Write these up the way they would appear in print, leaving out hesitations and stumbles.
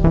Hi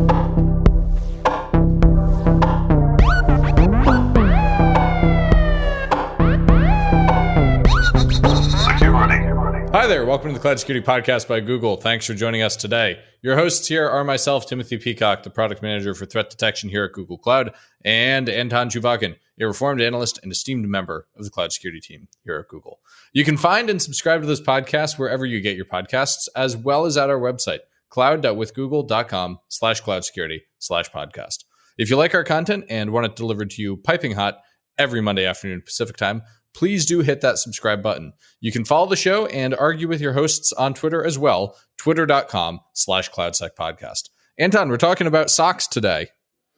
there, welcome to the Cloud Security Podcast by Google. Thanks for joining us today. Your hosts here are myself, Timothy Peacock, the product manager for threat detection here at Google Cloud, and Anton Chuvakin, a reformed analyst and esteemed member of the cloud security team here at Google. You can find and subscribe to this podcast wherever you get your podcasts, as well as at our website, cloud.withgoogle.com/cloud-security/podcast. If you like our content and want it delivered to you piping hot every Monday afternoon Pacific time, please do hit that subscribe button. You can follow the show and argue with your hosts on Twitter as well, twitter.com/cloudsecpodcast. Anton, we're talking about SOCs today.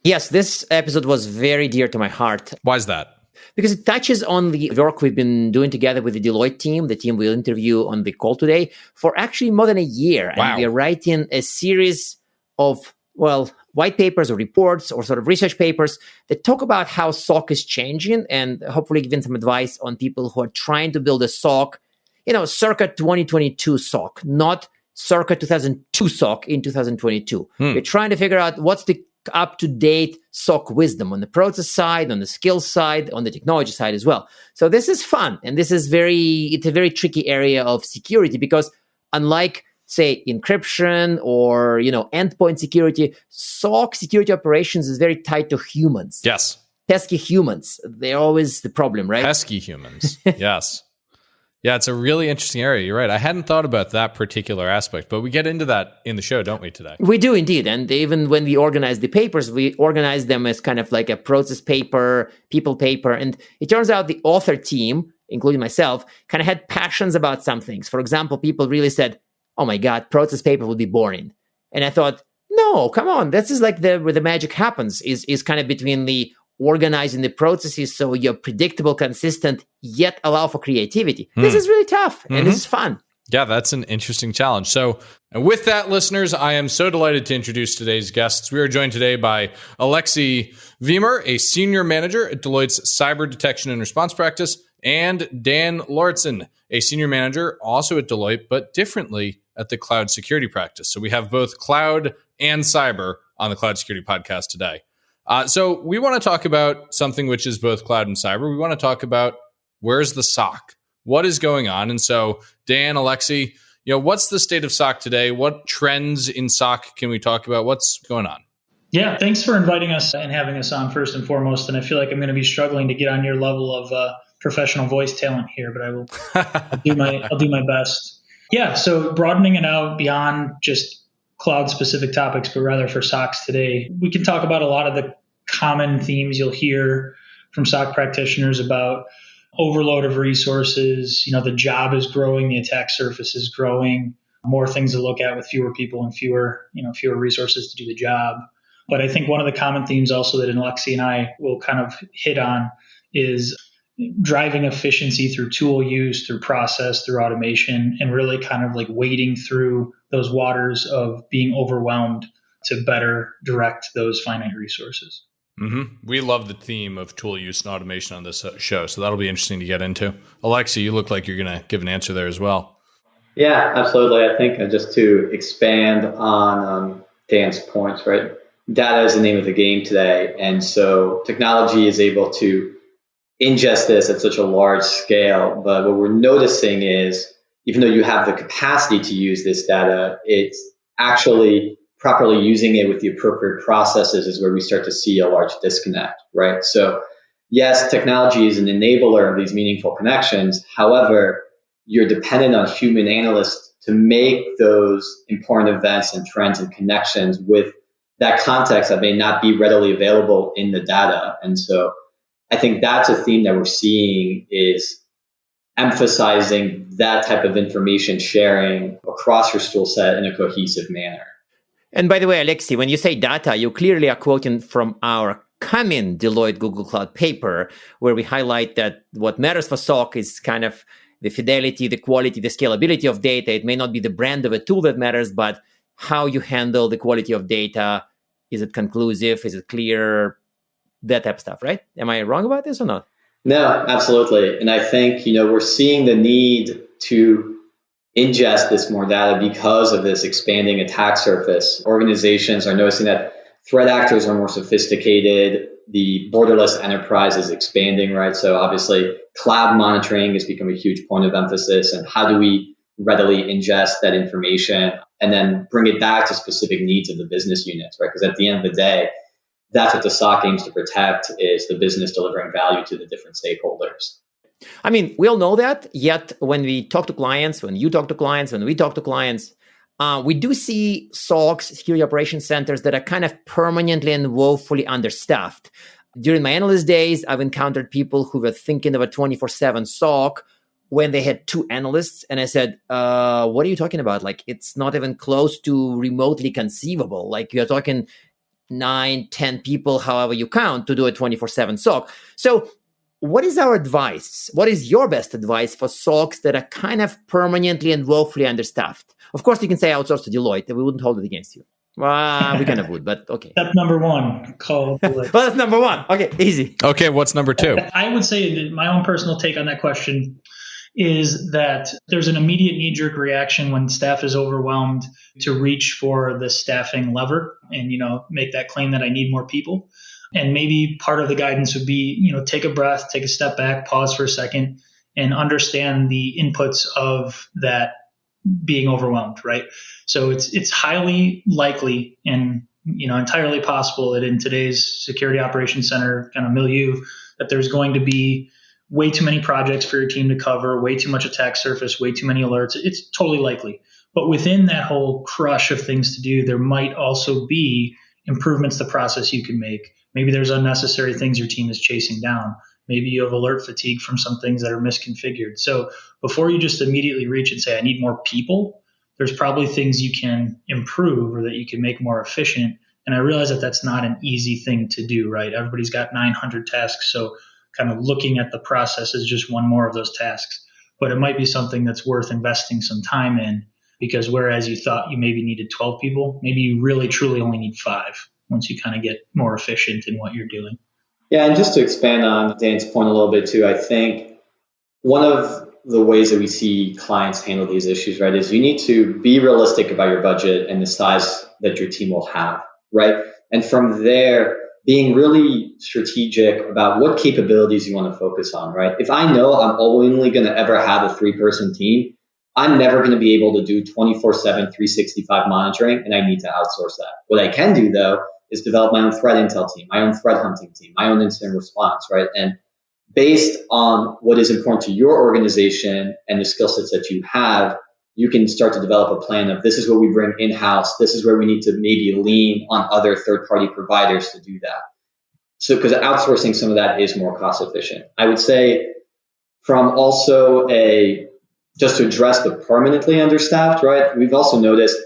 Yes, this episode was very dear to my heart. Why is that? Because it touches on the work we've been doing together with the Deloitte team, the team we'll interview on the call today, for actually more than a year. Wow. And we are writing a series of, white papers or reports or sort of research papers that talk about how SOC is changing and hopefully giving some advice on people who are trying to build a SOC, circa 2022 SOC, not circa 2002 SOC in 2022. We're trying to figure out what's the up-to-date SOC wisdom on the process side, on the skills side, on the technology side as well. So this is fun. And this is it's a very tricky area of security because unlike say encryption or, endpoint security, SOC security operations is very tied to humans. Yes. Pesky humans. They're always the problem, right? Pesky humans. Yes. Yeah, it's a really interesting area. You're right. I hadn't thought about that particular aspect, but we get into that in the show, don't we, today? We do indeed. And even when we organize the papers, we organize them as kind of like a process paper, people paper. And it turns out the author team, including myself, kind of had passions about some things. For example, people really said, oh my God, process paper would be boring. And I thought, no, come on. This is like where the magic happens is kind of between the organizing the processes so you're predictable, consistent, yet allow for creativity. This is really tough and this is fun. Yeah, that's an interesting challenge. So with that, listeners, I am so delighted to introduce today's guests. We are joined today by Alexi Wiemer, a senior manager at Deloitte's cyber detection and response practice, and Dan Lauritzen, a senior manager also at Deloitte, but differently at the cloud security practice. So we have both cloud and cyber on the Cloud Security Podcast today. So we want to talk about something which is both cloud and cyber. We want to talk about where's the SOC? What is going on? And so Dan, Alexi, what's the state of SOC today? What trends in SOC can we talk about? What's going on? Yeah, thanks for inviting us and having us on first and foremost. And I feel like I'm going to be struggling to get on your level of professional voice talent here, but I will I'll do my best. Yeah, so broadening it out beyond just cloud-specific topics, but rather for SOCs today, we can talk about a lot of the common themes you'll hear from SOC practitioners about overload of resources. The job is growing, the attack surface is growing, more things to look at with fewer people and fewer resources to do the job. But I think one of the common themes also that Alexi and I will kind of hit on is driving efficiency through tool use, through process, through automation, and really kind of like wading through those waters of being overwhelmed to better direct those finite resources. Mm-hmm. We love the theme of tool use and automation on this show, so that'll be interesting to get into. Alexi, you look like you're going to give an answer there as well. Yeah, absolutely. I think just to expand on Dan's points, right? Data is the name of the game today. And so technology is able to ingest this at such a large scale. But what we're noticing is, even though you have the capacity to use this data, it's actually properly using it with the appropriate processes is where we start to see a large disconnect, right? So yes, technology is an enabler of these meaningful connections. However, you're dependent on human analysts to make those important events and trends and connections with that context that may not be readily available in the data. And so I think that's a theme that we're seeing is emphasizing that type of information sharing across your tool set in a cohesive manner. And by the way, Alexi, when you say data, you clearly are quoting from our coming Deloitte Google Cloud paper, where we highlight that what matters for SOC is kind of the fidelity, the quality, the scalability of data. It may not be the brand of a tool that matters, but how you handle the quality of data. Is it conclusive? Is it clear? That type of stuff, right? Am I wrong about this or not? No, absolutely. And I think, we're seeing the need to ingest this more data because of this expanding attack surface. Organizations are noticing that threat actors are more sophisticated. The borderless enterprise is expanding, right? So obviously cloud monitoring has become a huge point of emphasis. And how do we readily ingest that information and then bring it back to specific needs of the business units, right? Because at the end of the day, that's what the SOC aims to protect, is the business delivering value to the different stakeholders. I mean, we all know that, yet when we talk to clients, when you talk to clients, when we talk to clients, we do see SOCs, security operations centers, that are kind of permanently and woefully understaffed. During my analyst days, I've encountered people who were thinking of a 24/7 SOC when they had 2 analysts. And I said, what are you talking about? Like, it's not even close to remotely conceivable. Like, you're talking 9, 10 people, however you count, to do a 24/7 SOC. So what is our advice? What is your best advice for SOCs that are kind of permanently and woefully understaffed? Of course, you can say outsource to Deloitte. We wouldn't hold it against you. Well, we kind of would, but okay. Step number 1, call Deloitte. Well, that's number 1. Okay, easy. Okay, what's number 2? I would say that my own personal take on that question is that there's an immediate knee-jerk reaction when staff is overwhelmed to reach for the staffing lever and, make that claim that I need more people. And maybe part of the guidance would be, take a breath, take a step back, pause for a second, and understand the inputs of that being overwhelmed, right? So it's highly likely and, entirely possible that in today's security operations center kind of milieu, that there's going to be way too many projects for your team to cover, way too much attack surface, way too many alerts. It's totally likely. But within that whole crush of things to do, there might also be improvements to process you can make. Maybe there's unnecessary things your team is chasing down. Maybe you have alert fatigue from some things that are misconfigured. So before you just immediately reach and say, I need more people, there's probably things you can improve or that you can make more efficient. And I realize that that's not an easy thing to do, right? Everybody's got 900 tasks. So kind of looking at the process is just one more of those tasks. But it might be something that's worth investing some time in, because whereas you thought you maybe needed 12 people, maybe you really truly only need 5 once you kind of get more efficient in what you're doing. Yeah, and just to expand on Dan's point a little bit too, I think one of the ways that we see clients handle these issues, right, is you need to be realistic about your budget and the size that your team will have, right? And from there, being really strategic about what capabilities you want to focus on, right? If I know I'm only going to ever have a 3-person team, I'm never going to be able to do 24/7, 365 monitoring, and I need to outsource that. What I can do, though, is develop my own threat intel team, my own threat hunting team, my own incident response, right? And based on what is important to your organization and the skill sets that you have, you can start to develop a plan of this is what we bring in-house. This is where we need to maybe lean on other third-party providers to do that. So, because outsourcing some of that is more cost efficient. I would say from also just to address the permanently understaffed, right? We've also noticed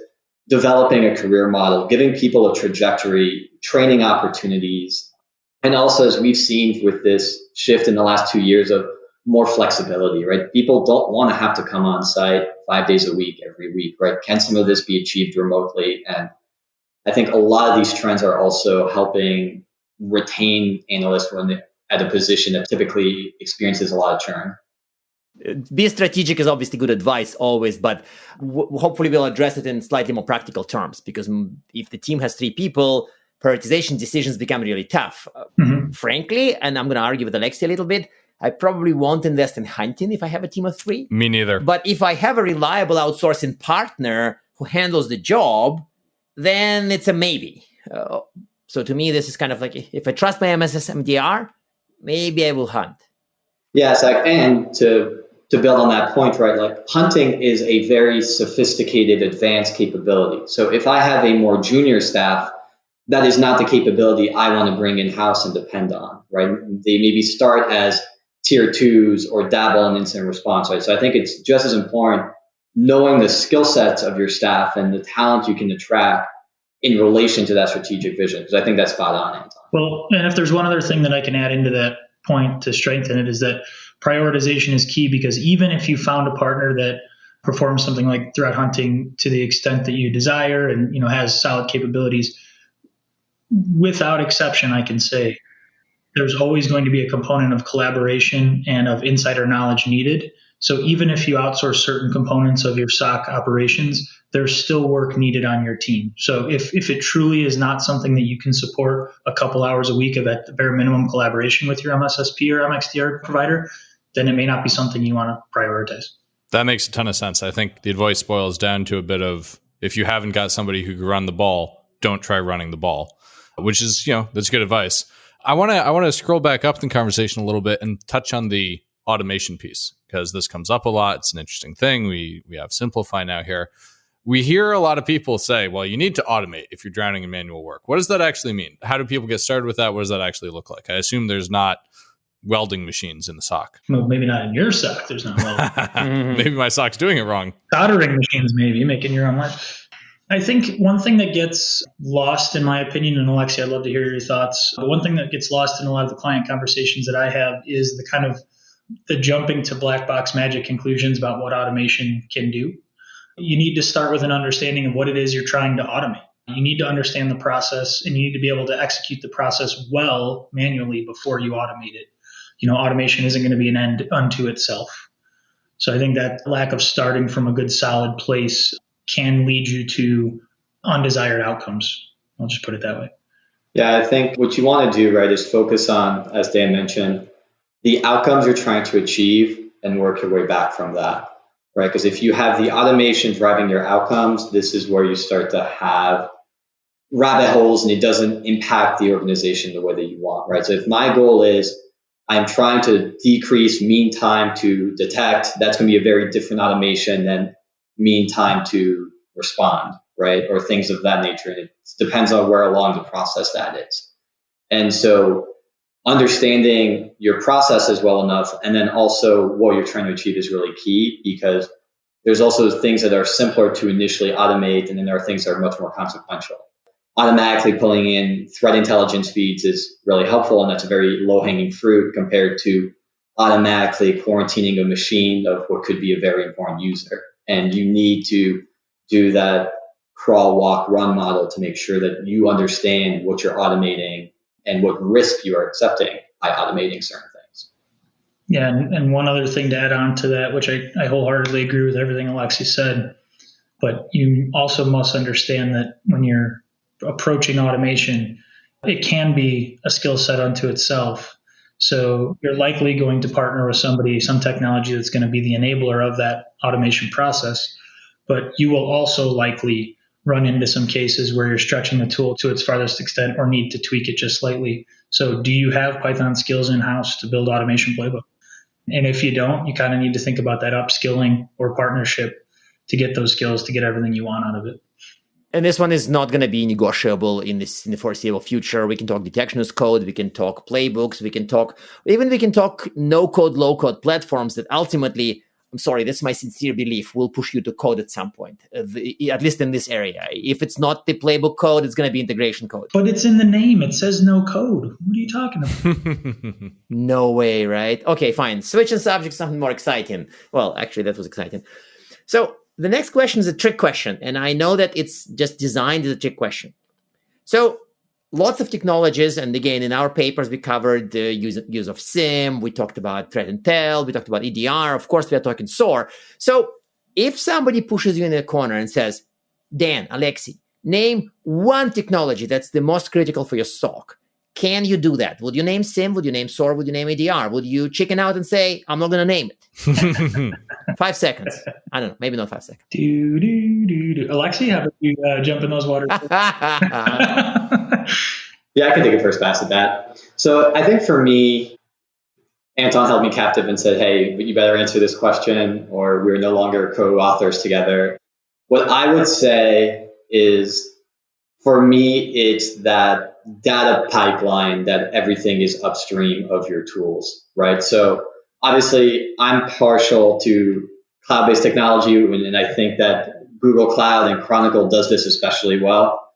developing a career model, giving people a trajectory, training opportunities. And also, as we've seen with this shift in the last 2 years of more flexibility, right? People don't want to have to come on site 5 days a week, every week, right? Can some of this be achieved remotely? And I think a lot of these trends are also helping retain analysts when they're at a position that typically experiences a lot of churn. Be strategic is obviously good advice always, but hopefully we'll address it in slightly more practical terms, because if the team has 3 people, prioritization decisions become really tough. Frankly, and I'm going to argue with Alexi a little bit, I probably won't invest in hunting if I have a team of 3. Me neither. But if I have a reliable outsourcing partner who handles the job, then it's a maybe. So to me, this is kind of like, if I trust my MSS/MDR, maybe I will hunt. Yes, and to build on that point, right, like hunting is a very sophisticated, advanced capability. So if I have a more junior staff, that is not the capability I want to bring in-house and depend on, right? They maybe start as tier 2s or dabble in incident response, right? So I think it's just as important knowing the skill sets of your staff and the talent you can attract in relation to that strategic vision, because I think that's spot on, Anton. Well, and if there's one other thing that I can add into that point to strengthen it, is that prioritization is key, because even if you found a partner that performs something like threat hunting to the extent that you desire and has solid capabilities, without exception, I can say there's always going to be a component of collaboration and of insider knowledge needed So even if you outsource certain components of your SOC operations, there's still work needed on your team. So if it truly is not something that you can support a couple hours a week of at the bare minimum collaboration with your MSSP or MXDR provider, then it may not be something you want to prioritize. That makes a ton of sense. I think the advice boils down to a bit of, if you haven't got somebody who can run the ball, don't try running the ball, which is, that's good advice. I want to scroll back up the conversation a little bit and touch on the automation piece, because this comes up a lot. It's an interesting thing. We have Simplify now here. We hear a lot of people say, well, you need to automate if you're drowning in manual work. What does that actually mean? How do people get started with that? What does that actually look like? I assume there's not welding machines in the SOC. Well, maybe not in your SOC. There's not welding. Maybe my SOC's doing it wrong. Soldering machines, maybe, making your own life. I think one thing that gets lost, in my opinion, and Alexi, I'd love to hear your thoughts. But one thing that gets lost in a lot of the client conversations that I have is the kind of the jumping to black box magic conclusions about what automation can do. You need to start with an understanding of what it is you're trying to automate. You need to understand the process, and you need to be able to execute the process well manually before you automate it. Automation isn't going to be an end unto itself. So I think that lack of starting from a good solid place can lead you to undesired outcomes. I'll just put it that way. Yeah, I think what you want to do, right, is focus on, as Dan mentioned, the outcomes you're trying to achieve and work your way back from that, right? Because if you have the automation driving your outcomes, this is where you start to have rabbit holes and it doesn't impact the organization the way that you want, right? So if my goal is I'm trying to decrease mean time to detect, that's going to be a very different automation than mean time to respond, right? Or things of that nature. And it depends on where along the process that is. And so understanding your processes well enough, and then also what you're trying to achieve is really key, because there's also things that are simpler to initially automate, and then there are things that are much more consequential. Automatically pulling in threat intelligence feeds is really helpful, and that's a very low-hanging fruit compared to automatically quarantining a machine of what could be a very important user. And you need to do that crawl, walk, run model to make sure that you understand what you're automating and what risk you are accepting by automating certain things. Yeah, and one other thing to add on to that, which I wholeheartedly agree with everything Alexi said, but you also must understand that when you're approaching automation, it can be a skill set unto itself. So you're likely going to partner with somebody, some technology that's going to be the enabler of that automation process, but you will also likely run into some cases where you're stretching the tool to its farthest extent or need to tweak it just slightly. So do you have Python skills in-house to build automation playbook? And if you don't, you kind of need to think about that upskilling or partnership to get those skills, to get everything you want out of it. And this one is not going to be negotiable in the foreseeable future. We can talk detection as code, we can talk playbooks, we can talk no-code, low-code platforms that ultimately, I'm sorry, that's my sincere belief, will push you to code at some point, at least in this area. If it's not the playbook code, it's going to be integration code. But it's in the name. It says no code. What are you talking about? No way, right? Okay, fine. Switching subject, something more exciting. Well, actually, that was exciting. So the next question is a trick question, and I know that it's just designed as a trick question. So lots of technologies, and again, in our papers, we covered the use of SIEM, we talked about threat intel, we talked about EDR, of course, we are talking SOAR. So if somebody pushes you in a corner and says, Dan, Alexi, name one technology that's the most critical for your SOC, can you do that? Would you name SIEM? Would you name SOAR? Would you name EDR? Would you chicken out and say, I'm not going to name it? 5 seconds. I don't know. Maybe not 5 seconds. Alexi, how about you jump in those waters? Yeah, I can take a first pass at that. So I think for me, Anton held me captive and said, hey, you better answer this question or we're no longer co-authors together. What I would say is, for me, it's that data pipeline that everything is upstream of your tools, right? So obviously, I'm partial to cloud-based technology, and I think that Google Cloud and Chronicle does this especially well.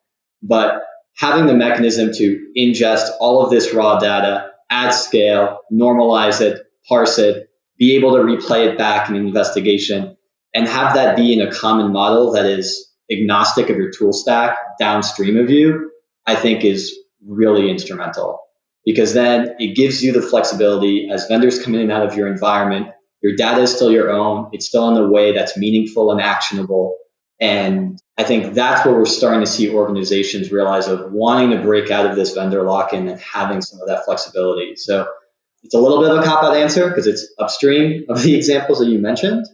But having the mechanism to ingest all of this raw data at scale, normalize it, parse it, be able to replay it back in an investigation, and have that be in a common model that is agnostic of your tool stack downstream of you, I think is really instrumental. Because then it gives you the flexibility as vendors come in and out of your environment Your data is still your own. It's still in a way that's meaningful and actionable. And I think that's what we're starting to see organizations realize of wanting to break out of this vendor lock-in and having some of that flexibility. So it's a little bit of a cop-out answer because it's upstream of the examples that you mentioned.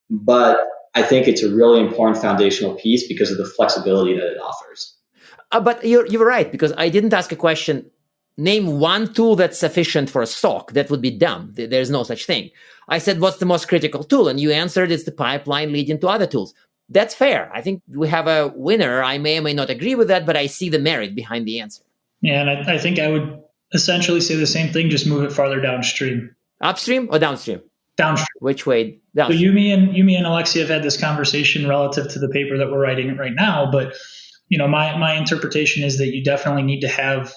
But I think it's a really important foundational piece because of the flexibility that it offers. But you're right, because I didn't ask a question. Name one tool that's sufficient for a SOC. That would be dumb. There's no such thing. I said, what's the most critical tool? And you answered, it's the pipeline leading to other tools. That's fair. I think we have a winner. I may or may not agree with that, but I see the merit behind the answer. Yeah, and I think I would essentially say the same thing, just move it farther downstream. Upstream or downstream? Downstream. Which way? So you, me, and Alexi have had this conversation relative to the paper that we're writing right now. But my interpretation is that you definitely need to have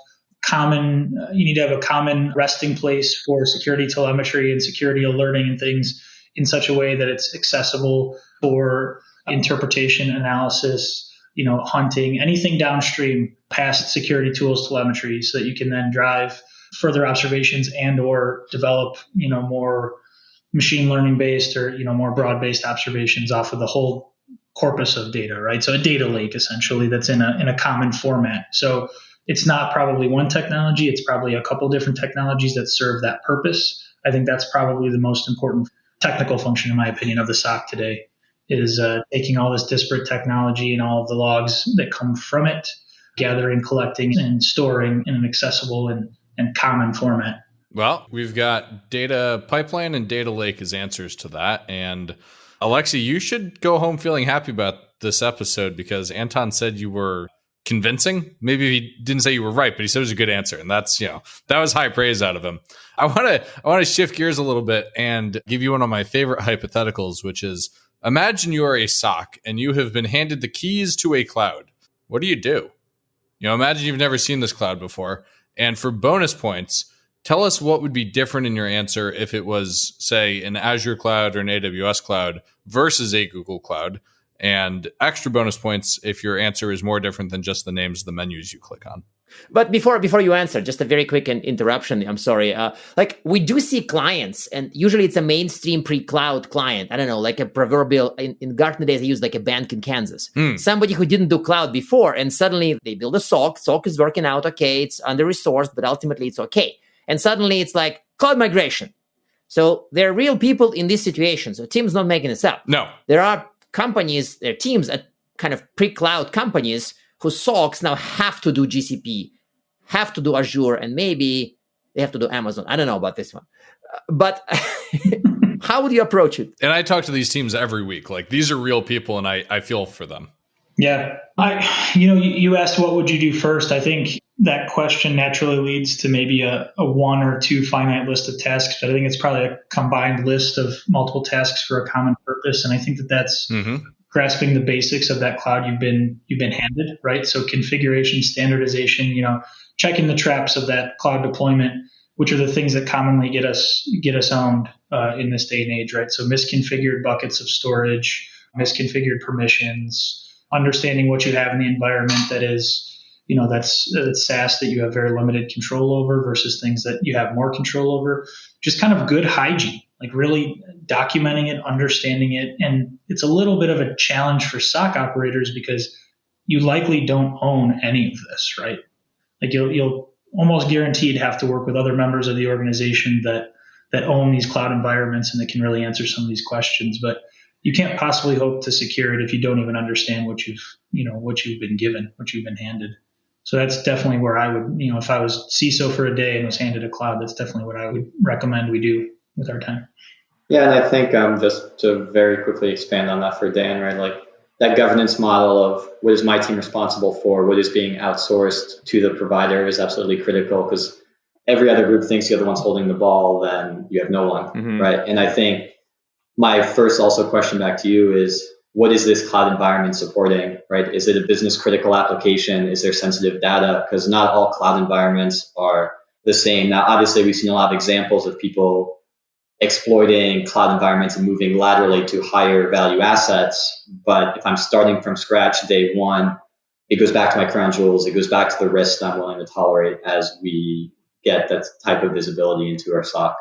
a common resting place for security telemetry and security alerting and things in such a way that it's accessible for interpretation, analysis, hunting, anything downstream past security tools, telemetry, so that you can then drive further observations and or develop, more machine learning based or, more broad-based observations off of the whole corpus of data, right? So a data lake essentially that's in a common format. So it's not probably one technology. It's probably a couple different technologies that serve that purpose. I think that's probably the most important technical function, in my opinion, of the SOC today, is taking all this disparate technology and all of the logs that come from it, gathering, collecting, and storing in an accessible and common format. Well, we've got data pipeline and data lake as answers to that. And Alexi, you should go home feeling happy about this episode because Anton said you were convincing. Maybe he didn't say you were right, but he said it was a good answer. And that's, that was high praise out of him. I want to shift gears a little bit and give you one of my favorite hypotheticals, which is imagine you are a SOC and you have been handed the keys to a cloud. What do you do? Imagine you've never seen this cloud before. And for bonus points, tell us what would be different in your answer if it was, say, an Azure cloud or an AWS cloud versus a Google cloud. And extra bonus points if your answer is more different than just the names of the menus you click on. But before you answer, just a very quick interruption. I'm sorry. We do see clients, and usually it's a mainstream pre-cloud client. I don't know, like a proverbial, in Gartner days, they used like a bank in Kansas. Somebody who didn't do cloud before, and suddenly they build a SOC. SOC is working out okay. It's under-resourced, but ultimately it's okay. And suddenly it's like cloud migration. So there are real people in this situation. So Tim's not making this up. No. There are companies, there are teams at kind of pre-cloud companies whose SOCs now have to do GCP, have to do Azure, and maybe they have to do Amazon. I don't know about this one. But how would you approach it? And I talk to these teams every week. Like, these are real people, and I feel for them. Yeah. You asked what would you do first. I think that question naturally leads to maybe a one or two finite list of tasks, but I think it's probably a combined list of multiple tasks for a common purpose. And I think that's grasping the basics of that cloud you've been handed, right? So configuration, standardization, checking the traps of that cloud deployment, which are the things that commonly get us owned in this day and age, right? So misconfigured buckets of storage, misconfigured permissions, understanding what you have in the environment that is, that's SaaS that you have very limited control over versus things that you have more control over. Just kind of good hygiene, like really documenting it, understanding it. And it's a little bit of a challenge for SOC operators because you likely don't own any of this, right? Like you'll almost guaranteed have to work with other members of the organization that own these cloud environments and that can really answer some of these questions. But you can't possibly hope to secure it if you don't even understand what you've been given, what you've been handed. So that's definitely where I would, if I was CISO for a day and was handed a cloud, that's definitely what I would recommend we do with our time. Yeah, and I think just to very quickly expand on that for Dan, right? Like that governance model of what is my team responsible for, what is being outsourced to the provider is absolutely critical because every other group thinks the other one's holding the ball, then you have no one, right? And I think my first also question back to you is, what is this cloud environment supporting, right? Is it a business critical application? Is there sensitive data? Because not all cloud environments are the same. Now, obviously, we've seen a lot of examples of people exploiting cloud environments and moving laterally to higher value assets. But if I'm starting from scratch day one, it goes back to my crown jewels. It goes back to the risks I'm willing to tolerate as we get that type of visibility into our SOC.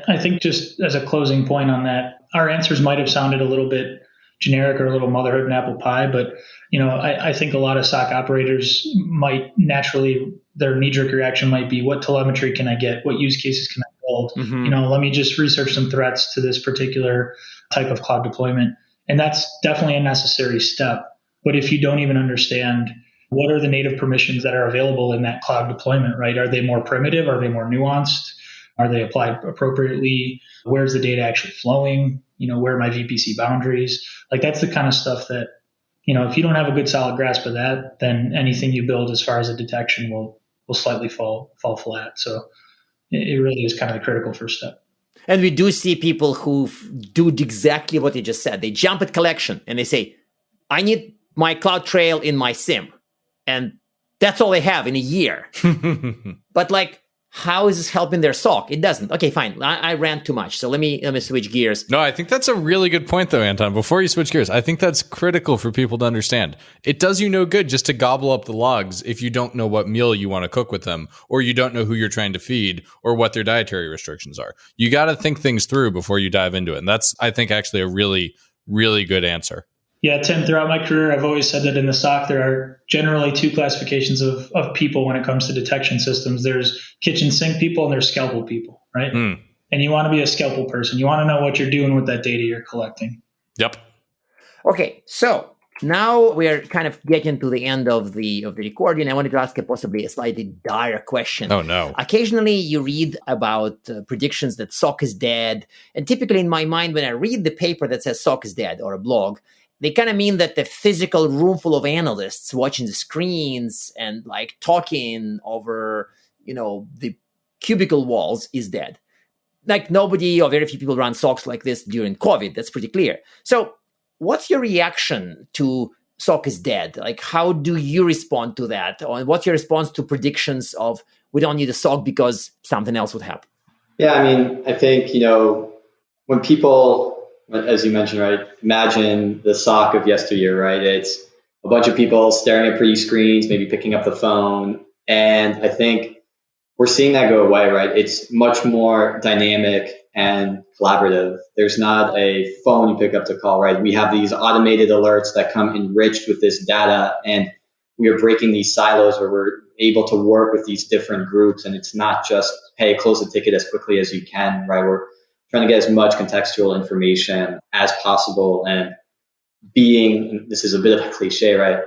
I think just as a closing point on that, our answers might have sounded a little bit generic or a little motherhood and apple pie, but I think a lot of SOC operators might naturally, their knee-jerk reaction might be, what telemetry can I get? What use cases can I build? Let me just research some threats to this particular type of cloud deployment. And that's definitely a necessary step. But if you don't even understand what are the native permissions that are available in that cloud deployment, right? Are they more primitive? Are they more nuanced? Are they applied appropriately? Where's the data actually flowing? Where are my VPC boundaries? Like that's the kind of stuff that, if you don't have a good solid grasp of that, then anything you build as far as a detection will slightly fall flat. So it really is kind of the critical first step. And we do see people who do exactly what you just said. They jump at collection and they say, I need my CloudTrail in my SIEM. And that's all they have in a year. But how is this helping their SOC? It doesn't. Okay, fine. I ran too much. So let me switch gears. No, I think that's a really good point, though, Anton. Before you switch gears, I think that's critical for people to understand. It does you no good just to gobble up the logs if you don't know what meal you want to cook with them, or you don't know who you're trying to feed, or what their dietary restrictions are. You got to think things through before you dive into it. And that's, I think, actually a really, really good answer. Yeah, Tim, throughout my career, I've always said that in the SOC, there are generally two classifications of people when it comes to detection systems. There's kitchen sink people and there's scalpel people, right? And you want to be a scalpel person. You want to know what you're doing with that data you're collecting. Yep. Okay, so now we're kind of getting to the end of the recording. I wanted to ask possibly a slightly dire question. Oh, no. Occasionally you read about predictions that SOC is dead. And typically in my mind, when I read the paper that says SOC is dead or a blog, they kind of mean that the physical room full of analysts watching the screens and talking over, the cubicle walls is dead. Nobody or very few people run SOCs like this during COVID. That's pretty clear. So what's your reaction to SOC is dead? How do you respond to that? Or what's your response to predictions of we don't need a SOC because something else would happen? Yeah, I think, when people, as you mentioned, right, imagine the SOC of yesteryear, right? It's a bunch of people staring at pretty screens, maybe picking up the phone. And I think we're seeing that go away, right? It's much more dynamic and collaborative. There's not a phone you pick up to call, right? We have these automated alerts that come enriched with this data, and we are breaking these silos where we're able to work with these different groups. And it's not just, hey, close the ticket as quickly as you can, right? We're trying to get as much contextual information as possible and this is a bit of a cliche, right?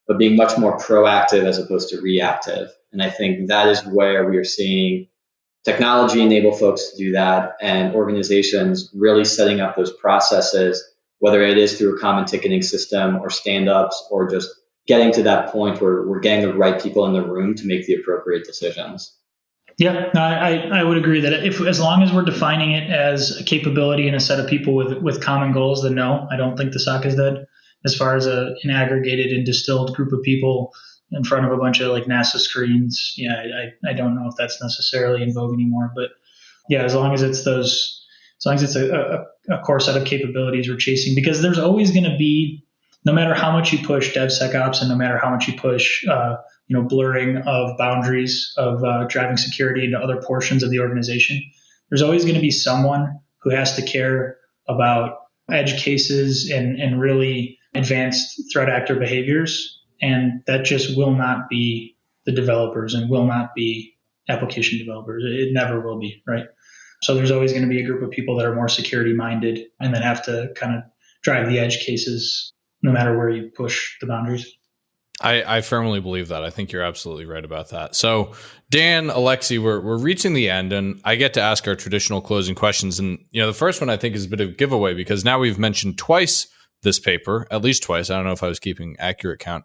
But being much more proactive as opposed to reactive. And I think that is where we are seeing technology enable folks to do that, and organizations really setting up those processes, whether it is through a common ticketing system or stand-ups or just getting to that point where we're getting the right people in the room to make the appropriate decisions. Yeah, no, I would agree that as long as we're defining it as a capability and a set of people with common goals, then no, I don't think the SOC is dead. As far as an aggregated and distilled group of people in front of a bunch of NASA screens, I don't know if that's necessarily in vogue anymore. But yeah, as long as it's a core set of capabilities we're chasing, because there's always going to be, no matter how much you push DevSecOps and no matter how much you push blurring of boundaries of driving security into other portions of the organization, there's always going to be someone who has to care about edge cases and really advanced threat actor behaviors. And that just will not be the developers and will not be application developers. It never will be, right? So there's always going to be a group of people that are more security minded and that have to kind of drive the edge cases no matter where you push the boundaries. I firmly believe that. I think you're absolutely right about that. So, Dan, Alexi, we're reaching the end, and I get to ask our traditional closing questions. And the first one I think is a bit of a giveaway because now we've mentioned twice this paper, at least twice. I don't know if I was keeping accurate count.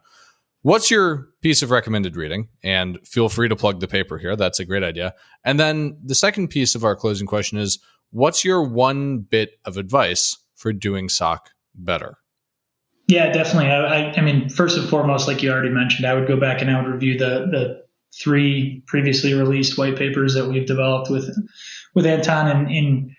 What's your piece of recommended reading? And feel free to plug the paper here. That's a great idea. And then the second piece of our closing question is, what's your one bit of advice for doing SOC better? Yeah, definitely. I mean, first and foremost, like you already mentioned, I would go back and I would review the 3 previously released white papers that we've developed with Anton in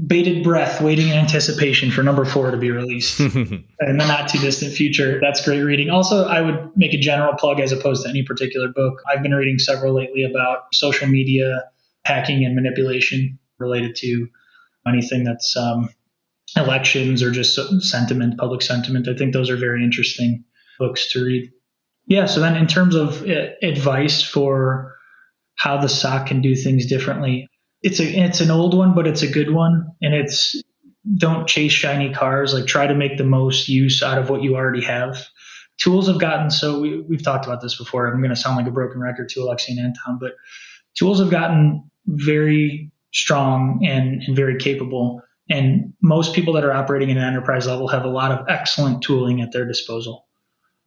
bated breath, waiting in anticipation for number 4 to be released in the not too distant future. That's great reading. Also, I would make a general plug as opposed to any particular book. I've been reading several lately about social media hacking and manipulation. related to anything that's elections or just sentiment, public sentiment. I think those are very interesting books to read. Yeah. So then in terms of advice for how the SOC can do things differently, it's an old one, but it's a good one. And it's don't chase shiny cars, like try to make the most use out of what you already have. Tools have gotten so we've talked about this before. I'm going to sound like a broken record to Alexi and Anton, but tools have gotten very strong and very capable. And most people that are operating at an enterprise level have a lot of excellent tooling at their disposal.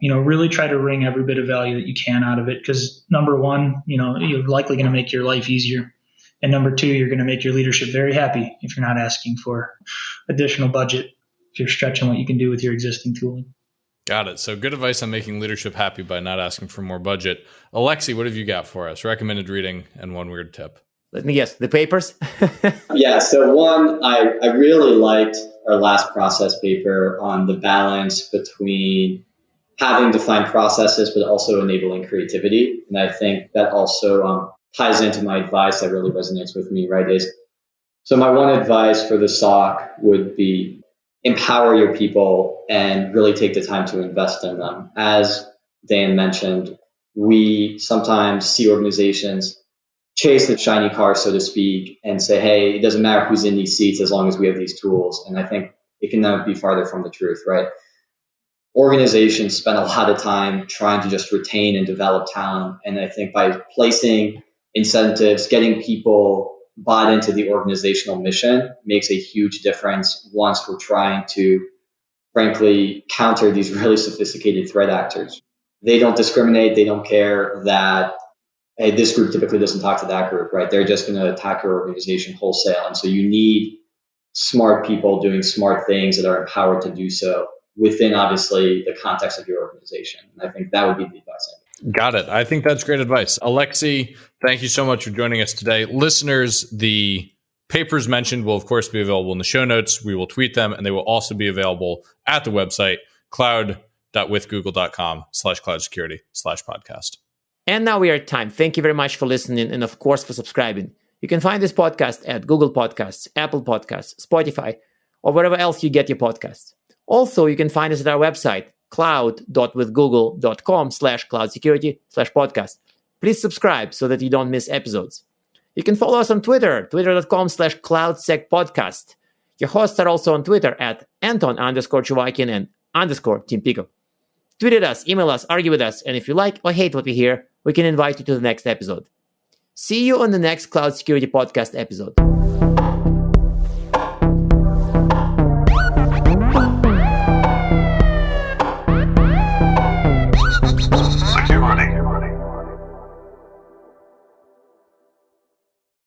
Really try to wring every bit of value that you can out of it. Because number one, you're likely going to make your life easier. And number two, you're going to make your leadership very happy if you're not asking for additional budget, if you're stretching what you can do with your existing tooling. Got it. So good advice on making leadership happy by not asking for more budget. Alexi, what have you got for us? Recommended reading and one weird tip. Let me guess, the papers? Yeah. So one, I really liked our last process paper on the balance between having defined processes, but also enabling creativity. And I think that also ties into my advice that really resonates with me, right? So my one advice for the SOC would be empower your people and really take the time to invest in them. As Dan mentioned, we sometimes see organizations chase the shiny car, so to speak, and say, hey, it doesn't matter who's in these seats as long as we have these tools. And I think it can never be farther from the truth, right? Organizations spend a lot of time trying to just retain and develop talent. And I think by placing incentives, getting people bought into the organizational mission makes a huge difference once we're trying to, frankly, counter these really sophisticated threat actors. They don't discriminate. They don't care that, hey, this group typically doesn't talk to that group, right? They're just going to attack your organization wholesale. And so you need smart people doing smart things that are empowered to do so within, obviously, the context of your organization. And I think that would be the advice. Got it. I think that's great advice. Alexi, thank you so much for joining us today. Listeners, the papers mentioned will, of course, be available in the show notes. We will tweet them, and they will also be available at the website, cloud.withgoogle.com/cloud-security/podcast. And now we are at time. Thank you very much for listening and, of course, for subscribing. You can find this podcast at Google Podcasts, Apple Podcasts, Spotify, or wherever else you get your podcasts. Also, you can find us at our website, cloud.withgoogle.com/cloud-security/podcast. Please subscribe so that you don't miss episodes. You can follow us on Twitter, twitter.com/cloudsecpodcast. Your hosts are also on Twitter at Anton_Chuvakin and _Team Pico. Tweet at us, email us, argue with us, and if you like or hate what we hear, we can invite you to the next episode. See you on the next Cloud Security Podcast episode.